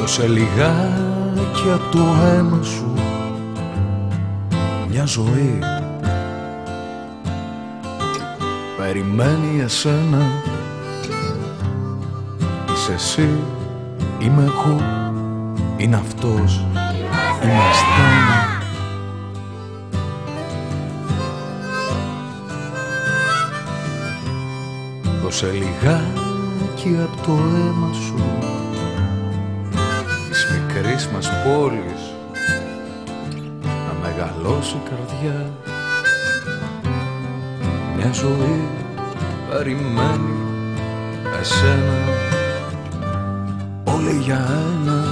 Δώσε λιγάκι απ' το αίμα σου μια ζωή. Περιμένει εσένα. Είσαι εσύ, είμαι εγώ, είναι αυτός, είμαστε. Δώσε λιγάκι απ' το αίμα σου της μικρής μας πόλης να μεγαλώσει η καρδιά. Μια ζωή περιμένει εσένα, όλοι για ένα.